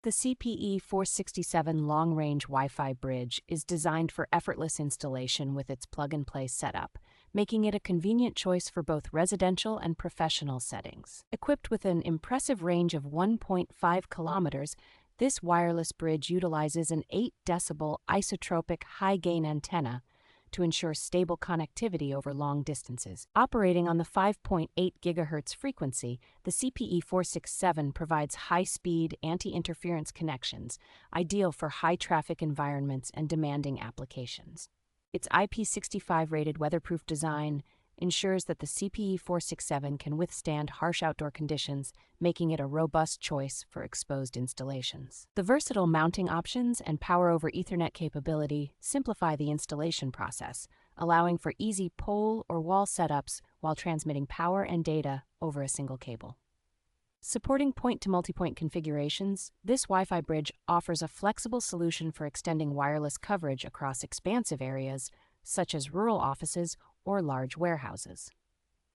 The CPE467 long-range Wi-Fi bridge is designed for effortless installation with its plug-and-play setup, making it a convenient choice for both residential and professional settings. Equipped with an impressive range of 1.5 kilometers, this wireless bridge utilizes an 8-decibel isotropic high-gain antenna to ensure stable connectivity over long distances. Operating on the 5.8 GHz frequency, the CPE467 provides high-speed, anti-interference connections, ideal for high-traffic environments and demanding applications. Its IP65-rated weatherproof design ensures that the CPE467 can withstand harsh outdoor conditions, making it a robust choice for exposed installations. The versatile mounting options and Power over Ethernet capability simplify the installation process, allowing for easy pole or wall setups while transmitting power and data over a single cable. Supporting point-to-multipoint configurations, this Wi-Fi bridge offers a flexible solution for extending wireless coverage across expansive areas, such as rural offices or large warehouses.